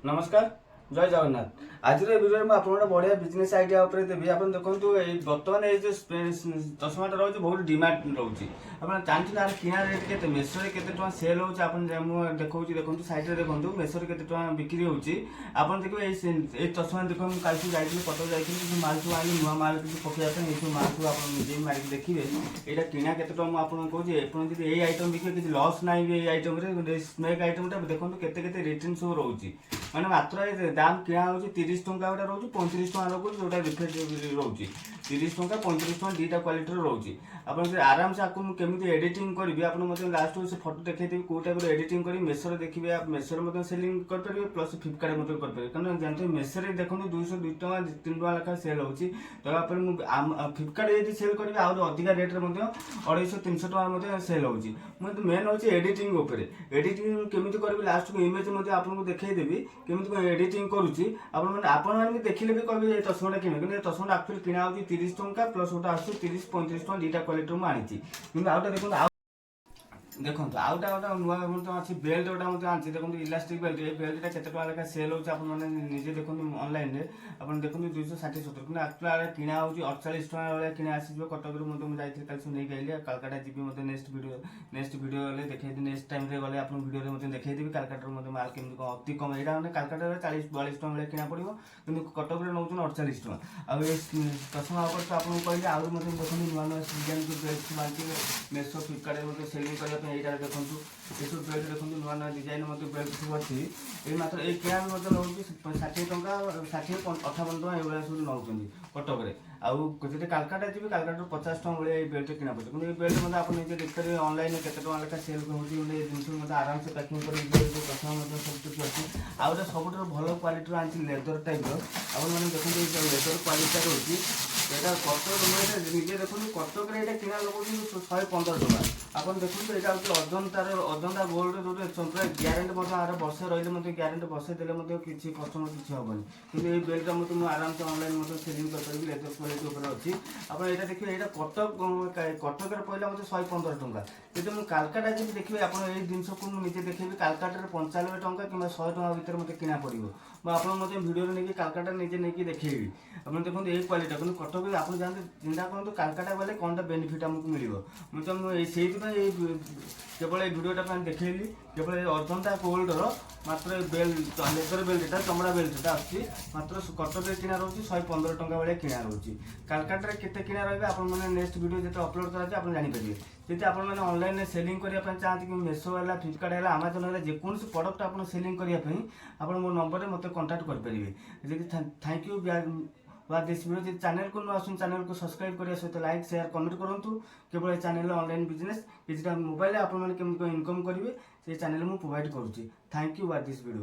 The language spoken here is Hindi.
नमस्कार जय जगन्नाथ। आज भिडियो में आपको बढ़िया बिजनेस आइडिया उपर देवी। आप देखो बर्तमान ये जो चश्माटा रोचे बहुत डिमांड रोचे। आप जानते हैं किना रेट के मेसो के सेल हो देखो देखो साइड देखो मेसो के बिक्री होती। आप देखिए ये चश्मा देखो मुझे कल जाइए कटक जाइए माल सब आई नुआ माल किसी पकड़ा ये माल सब आप निजे मारिक देखिए यहाँ किना के मुझे कहूँ ये आइटम बिके किसी लस ना ये आइटम स्नेक आइटमटा देखो के रिटर्न सब रोचे मैंने मात्र दाम किणा हो 30 टंका गोटे रोचे 35 टंका रोज जो रिफेक्ट रोचे 30 टंका 35 टंका दुईटा क्वालिटी रोचे। आप आराम से आपको केमी एडिटिंग करी आप लास्ट से फोटो देखी कौ टाइप एडिटिंग कर मेसो देखिए आप मेसो सेलिंग करेंगे प्लस फ्लिपकार्ट करेंगे कारण जानते हैं मेसो देखो 200 2 टंका 3 टंका लेखा सेल होती तो फ्लिपकार्ट यदि सेल करेंगे आहुरी अधिका रेट्रे 250 300 टंका सेल होती मेन हूँ एडिटिंग एडिटिंग केमी करेंगे लास्ट को इमेज आपको देखईदेवी केमी एडिटिंग करुच्ची आपने देखिले भी कहे ये चश्माटा किणे कि चश्माटा एक्चुअली किणा हो 30 टंका प्लस गोटे आस 30 35 टंका दुईटा क्वालिटी मुझे आनी कि आउटा देखो देखो आउटा गोटे नुआ अच्छी बेल्ट गोटा आनी देखो इलास्टिक बेल्ट ये बेल्टा केते टका लेखा सेल होती आपजे देखो ऑनलाइन आप देखो 260 70 कि एक्चुअली किणा हो 48 टका भाई किणे आसीज कटक जाइए कल नहीं गली कालकाटा जी नेक्स्ट वीडियो देखिए नेक्स्ट टाइम गले आप वीडियो में देखिए कालकाटा माल केमी अति कम यहाँ कालकाटा 40 42 टका भाई किणा पड़ो कि कटक नौ 48 टका आ चश्मा तो आपको कहले आहुरी देखो नुआ नुआ design belt market meso Flipkart selling करने यहाँ देखो ये सब बेल्ट देखो नुआ नुआ डिजाइन बेल्ट सब अच्छी ये मात्र ये किणा नौ 60 टंका 60 58 टका ये सब नौ कटक आउे कालकाटा जी कालकाटा 50 टका भाई बेल्ट किना पड़े कि बेल्ट मतलब आप निजे देखते ऑनलाइन के लेखा सेल होती जिन आराम से पैकिंग कर चश्मा सब कुछ अच्छी आउे सब भल क्वालिटी आनी लेदर टाइप आपने देखते लेदर क्वालिटी रोचे यहाँ कटक निजे देखो कटक ये किना लोग 115 टका आप देखो यहाँ हूँ अजंता गोल्ड जो पूरा ग्यारंटी आर बर्षे रही ग्यारंटी बर्षे देते किसी कस्टमर किसी हेनी कि ये बेल्टा मुझे आराम से ऑनलाइन सेलिंग करेंगे लेदर क्वालिटी अच्छी आप यहाँ देखिए यहाँ कटक पहला मतलब 115 टंका जब मुझे कालकाटा जी देखिए आप जिन को मुझे देखेबी कालकाटा 95 टंका कि 100 टका भितर मतलब किना पड़ो मुझे वीडियो नहीं कालकाटा निजे नहीं देखेबी आप देखो ये क्वालिटी कि कटक आप जानते चिंता करूँ कालकाटा गले कौन बेनिफिट आमको मिले मुझे से केवल ये वीडियोटा देखली केवल अजंता गोल्डर मात्र बेल्ट लेदर बेल्टा चमड़ा बेल्टा आसुच्छी मात्र कटक किणा रोचे 115 टंका भाई किणा रोचे कालकाटा केते किणा रही आपने नेक्स्ट वीडियो जो अपलोड कराए आप जानीपारे जब आपने ऑनलाइन सेलिंग करने चाहते कि मेसो है फ्लिपकार्ट है आमाजन है जेकोसी प्रडक्ट आप सेलिंग करने आप मो नंबर में मतलब कंटाक्ट करेंगे। Thank you this video channel को नुआ आसुन चैनल को सब्सक्राइब करने सहित लाइक शेयर कमेंट करूँ केवल चैनल ऑनलाइन बिजनेस किसी मोबाइल आप इनकम करेंगे से चैनल मुझे प्रोवाइड करुँची। Thank you this video.